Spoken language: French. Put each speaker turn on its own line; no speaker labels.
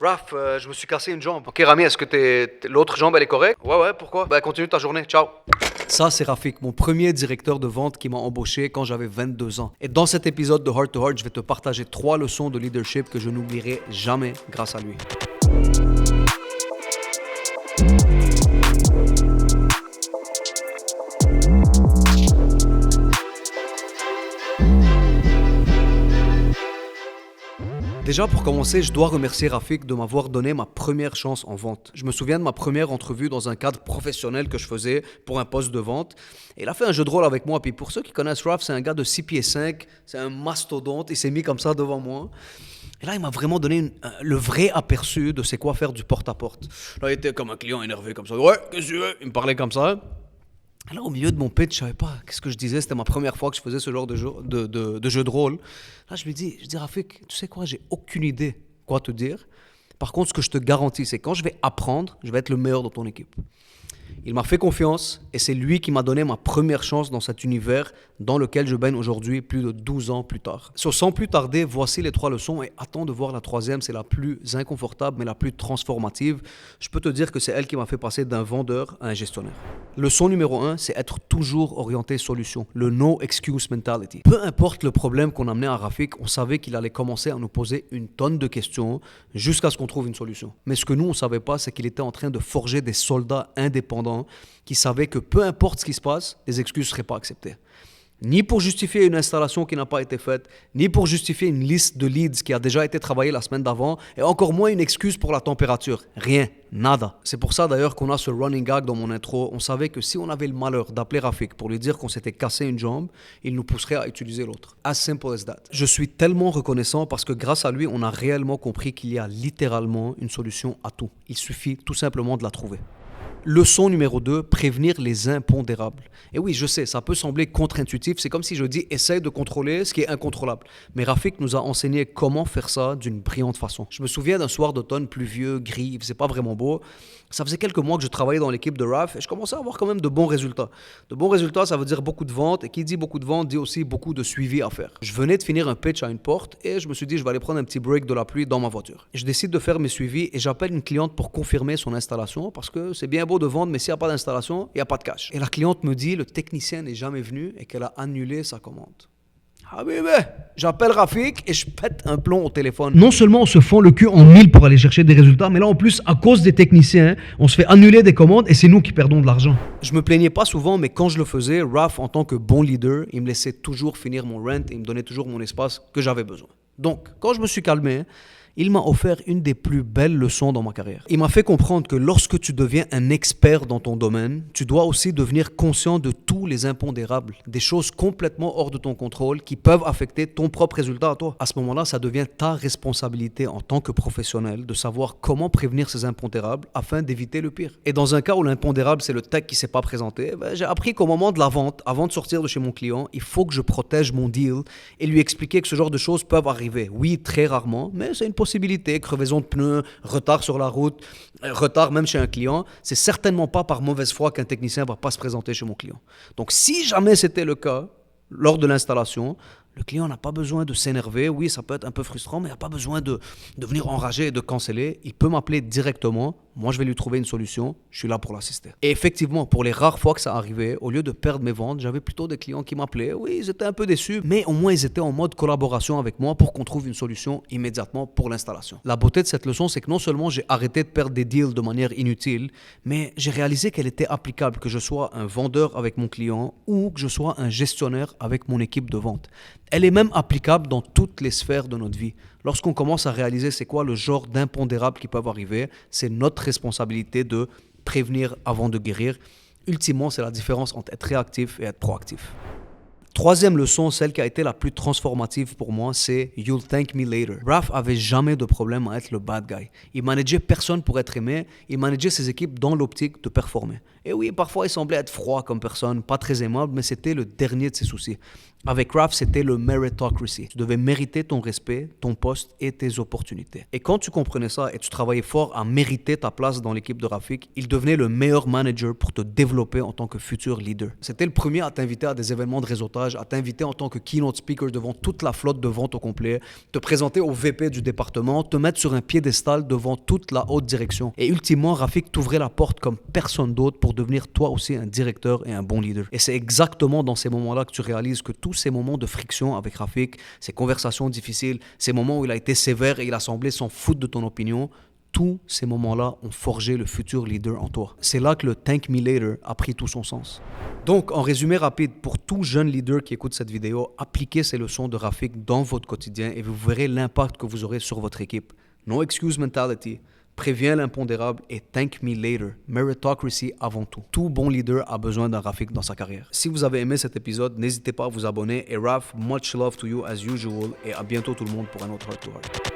Raph, je me suis cassé une jambe. Ok, Rami, est-ce que l'autre jambe, elle est correcte? Ouais, pourquoi? Bah, continue ta journée, ciao. Ça, c'est Rafik, mon premier directeur de vente qui m'a embauché quand j'avais 22 ans. Et dans cet épisode de Heart to Heart, je vais te partager 3 leçons de leadership que je n'oublierai jamais grâce à lui. Déjà, pour commencer, je dois remercier Rafik de m'avoir donné ma première chance en vente. Je me souviens de ma première entrevue dans un cadre professionnel que je faisais pour un poste de vente. Et il a fait un jeu de rôle avec moi. Puis pour ceux qui connaissent Raf, c'est un gars de 6 pieds 5, c'est un mastodonte. Il s'est mis comme ça devant moi. Et là, il m'a vraiment donné le vrai aperçu de c'est quoi faire du porte-à-porte. Là, il était comme un client énervé comme ça. Ouais, qu'est-ce que tu veux? Il me parlait comme ça. Alors, au milieu de mon pitch, je savais pas qu'est-ce que je disais. C'était ma première fois que je faisais ce genre de jeu de rôle. Là, je lui dis Rafik, tu sais quoi, j'ai aucune idée quoi te dire. Par contre, ce que je te garantis, c'est que quand je vais apprendre, je vais être le meilleur dans ton équipe. Il m'a fait confiance et c'est lui qui m'a donné ma première chance dans cet univers dans lequel je baigne aujourd'hui plus de 12 ans plus tard. Sans plus tarder, voici les 3 leçons et attends de voir la 3e, c'est la plus inconfortable mais la plus transformative. Je peux te dire que c'est elle qui m'a fait passer d'un vendeur à un gestionnaire. Leçon numéro 1, c'est être toujours orienté solution, le no excuse mentality. Peu importe le problème qu'on amenait à Rafik, on savait qu'il allait commencer à nous poser une tonne de questions jusqu'à ce qu'on trouve une solution. Mais ce que nous, on ne savait pas, c'est qu'il était en train de forger des soldats indépendants qui savaient que peu importe ce qui se passe, les excuses ne seraient pas acceptées. Ni pour justifier une installation qui n'a pas été faite, ni pour justifier une liste de leads qui a déjà été travaillée la semaine d'avant, et encore moins une excuse pour la température. Rien, nada. C'est pour ça d'ailleurs qu'on a ce running gag dans mon intro. On savait que si on avait le malheur d'appeler Rafik pour lui dire qu'on s'était cassé une jambe, il nous pousserait à utiliser l'autre. As simple as that. Je suis tellement reconnaissant parce que grâce à lui, on a réellement compris qu'il y a littéralement une solution à tout. Il suffit tout simplement de la trouver. Leçon numéro 2, prévenir les impondérables. Et oui, je sais, ça peut sembler contre-intuitif. C'est comme si je dis, essaye de contrôler ce qui est incontrôlable. Mais Rafik nous a enseigné comment faire ça d'une brillante façon. Je me souviens d'un soir d'automne pluvieux, gris, il faisait pas vraiment beau. Ça faisait quelques mois que je travaillais dans l'équipe de Raf et je commençais à avoir quand même de bons résultats. De bons résultats, ça veut dire beaucoup de ventes. Et qui dit beaucoup de ventes, dit aussi beaucoup de suivi à faire. Je venais de finir un pitch à une porte et je me suis dit, je vais aller prendre un petit break de la pluie dans ma voiture. Et je décide de faire mes suivis et j'appelle une cliente pour confirmer son installation parce que c'est bien beau de vendre, mais s'il n'y a pas d'installation, il n'y a pas de cash. Et la cliente me dit, le technicien n'est jamais venu et qu'elle a annulé sa commande. Ah oui, mais j'appelle Rafik et je pète un plomb au téléphone. Non seulement on se fend le cul en mille pour aller chercher des résultats, mais là en plus, à cause des techniciens, on se fait annuler des commandes et c'est nous qui perdons de l'argent. Je me plaignais pas souvent, mais quand je le faisais, Raf, en tant que bon leader, il me laissait toujours finir mon rent et il me donnait toujours mon espace que j'avais besoin. Donc, quand je me suis calmé, il m'a offert une des plus belles leçons dans ma carrière. Il m'a fait comprendre que lorsque tu deviens un expert dans ton domaine, tu dois aussi devenir conscient de tous les impondérables, des choses complètement hors de ton contrôle qui peuvent affecter ton propre résultat à toi. À ce moment-là, ça devient ta responsabilité en tant que professionnel de savoir comment prévenir ces impondérables afin d'éviter le pire. Et dans un cas où l'impondérable, c'est le tech qui ne s'est pas présenté, j'ai appris qu'au moment de la vente, avant de sortir de chez mon client, il faut que je protège mon deal et lui expliquer que ce genre de choses peuvent arriver. Oui, très rarement, mais c'est une possibilité, crevaison de pneus, retard sur la route, retard même chez un client. C'est certainement pas par mauvaise foi qu'un technicien va pas se présenter chez mon client. Donc si jamais c'était le cas, lors de l'installation, le client n'a pas besoin de s'énerver. Oui, ça peut être un peu frustrant, mais il n'a pas besoin de devenir enragé et de canceller. Il peut m'appeler directement. Moi, je vais lui trouver une solution. Je suis là pour l'assister. Et effectivement, pour les rares fois que ça arrivait, au lieu de perdre mes ventes, j'avais plutôt des clients qui m'appelaient. Oui, ils étaient un peu déçus, mais au moins, ils étaient en mode collaboration avec moi pour qu'on trouve une solution immédiatement pour l'installation. La beauté de cette leçon, c'est que non seulement j'ai arrêté de perdre des deals de manière inutile, mais j'ai réalisé qu'elle était applicable, que je sois un vendeur avec mon client ou que je sois un gestionnaire avec mon équipe de vente. Elle est même applicable dans toutes les sphères de notre vie. Lorsqu'on commence à réaliser c'est quoi le genre d'impondérables qui peuvent arriver, c'est notre responsabilité de prévenir avant de guérir. Ultimement, c'est la différence entre être réactif et être proactif. Troisième leçon, celle qui a été la plus transformative pour moi, c'est « You'll thank me later ». Raf avait jamais de problème à être le bad guy. Il manageait personne pour être aimé, il manageait ses équipes dans l'optique de performer. Et oui, parfois il semblait être froid comme personne, pas très aimable, mais c'était le dernier de ses soucis. Avec Raf, c'était le meritocracy. Tu devais mériter ton respect, ton poste et tes opportunités. Et quand tu comprenais ça et tu travaillais fort à mériter ta place dans l'équipe de Rafik, il devenait le meilleur manager pour te développer en tant que futur leader. C'était le premier à t'inviter à des événements de réseautage stage, à t'inviter en tant que keynote speaker devant toute la flotte de vente au complet, te présenter au VP du département, te mettre sur un piédestal devant toute la haute direction. Et ultimement, Rafik t'ouvrait la porte comme personne d'autre pour devenir toi aussi un directeur et un bon leader. Et c'est exactement dans ces moments-là que tu réalises que tous ces moments de friction avec Rafik, ces conversations difficiles, ces moments où il a été sévère et il a semblé s'en foutre de ton opinion, tous ces moments-là ont forgé le futur leader en toi. C'est là que le Thank Me Later a pris tout son sens. Donc, en résumé rapide, pour tout jeune leader qui écoute cette vidéo, appliquez ces leçons de Rafik dans votre quotidien et vous verrez l'impact que vous aurez sur votre équipe. No excuse mentality, préviens l'impondérable et thank me later. Meritocracy avant tout. Tout bon leader a besoin d'un Rafik dans sa carrière. Si vous avez aimé cet épisode, n'hésitez pas à vous abonner. Et Raf, much love to you as usual. Et à bientôt tout le monde pour un autre Heart to Heart.